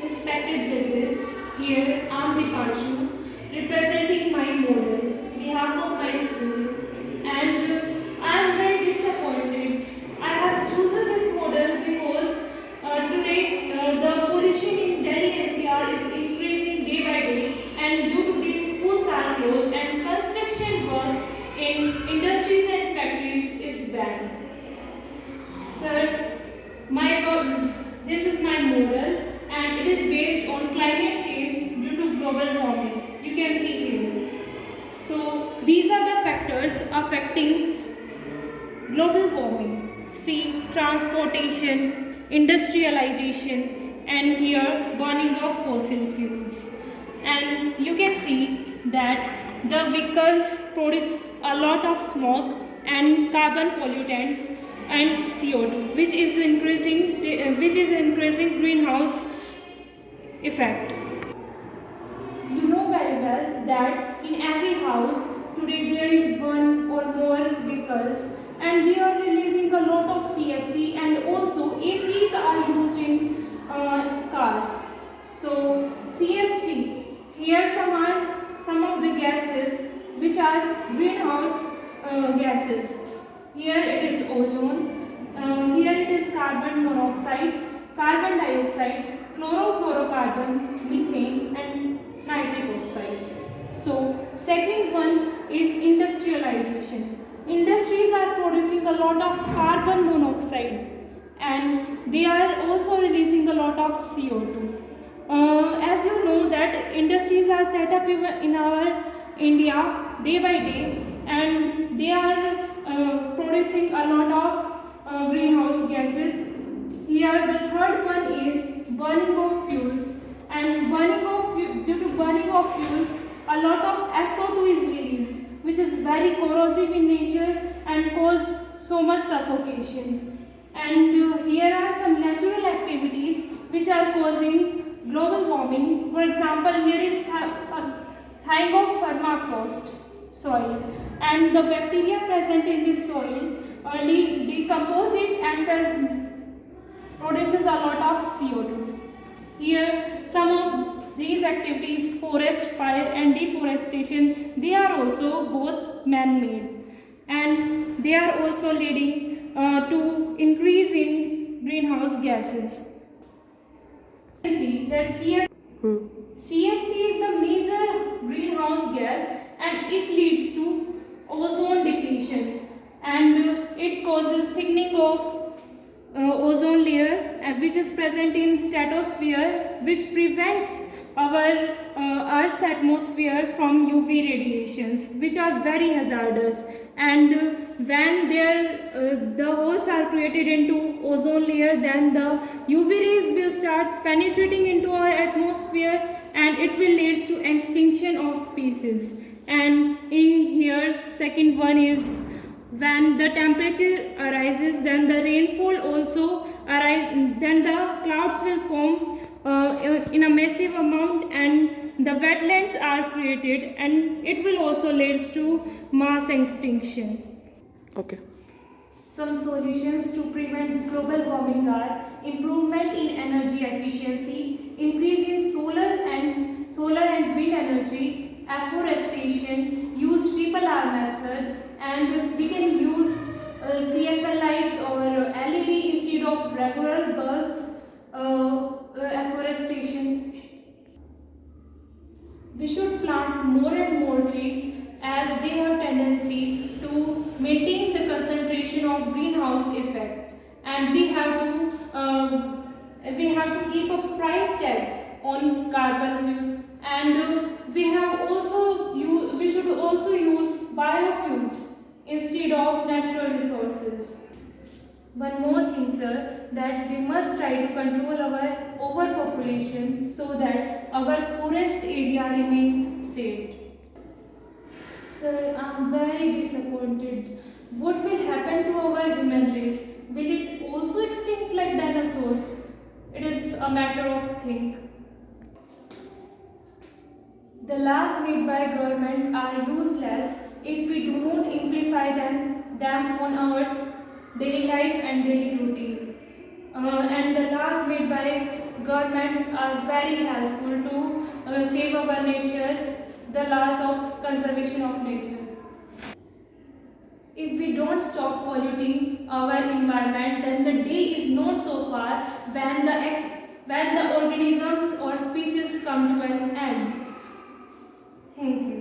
respected judges, here I am Dipanshu, representing my model, behalf of my school, and I am very disappointed. I have chosen this model because today the pollution in Delhi NCR is increasing day by day, and due to these schools are closed and construction work in industries and factories is banned. Sir, this is my model and it is based on climate change due to global warming. You can see here. So these are the factors affecting global warming. See, transportation, industrialization, and here burning of fossil fuels. And you can see that the vehicles produce a lot of smoke and carbon pollutants and CO2, which is increasing greenhouse effect. You know very well that in every house today there is one or more vehicles and they are releasing a lot of CFC, and also ACs are used in cars. So CFC, here some of the gases which are greenhouse gases. Here it is ozone, here it is carbon monoxide, carbon dioxide, chlorofluorocarbon, methane and nitric oxide. So second one is industrialization. Industries are producing a lot of carbon monoxide and they are also releasing a lot of CO2. As you know that industries are set up in our India day by day and they are producing a lot of greenhouse gases. Here the third one is burning of fuels, and due to burning of fuels a lot of SO2 is released, which is very corrosive in nature and cause so much suffocation. And here are some natural activities which are causing global warming. For example, here is thawing of permafrost soil, and the bacteria present in this soil decompose it and produces a lot of CO2. Here some of these activities, forest fire and deforestation, they are also both man-made and they are also leading to increase in greenhouse gases. You see that CFC is the major greenhouse gas and it leads to ozone depletion, and it causes thickening of ozone layer which is present in stratosphere, which prevents our earth atmosphere from UV radiations which are very hazardous, and when the holes are created into ozone layer, then the UV rays will start penetrating into our atmosphere and it will lead to extinction of species. And in here second one is when the temperature arises, then the rainfall also arise, then the clouds will form in a massive amount and the wetlands are created and it will also lead to mass extinction. Okay. Some solutions to prevent global warming are improvement in energy efficiency, increase in solar and wind energy, afforestation, use triple R method, and we can use CFL lights or LED instead of regular bulbs, afforestation. We should plant more and more trees as they have tendency to maintain the concentration of greenhouse effect, and we have to keep a price tag on carbon fuels, and we should also use biofuels instead of natural resources. One more thing, sir, that we must try to control our overpopulation so that our forest area remains safe. Sir, I am very disappointed. What will happen to our human race? Will it also extinct like dinosaurs? It is a matter of think. The laws made by government are useless if we do not implement them on our daily life and daily routine. And the laws made by government are very helpful to save our nature, the laws of conservation of nature. If we don't stop polluting our environment, then the day is not so far when the organisms or species come to an end. Thank you.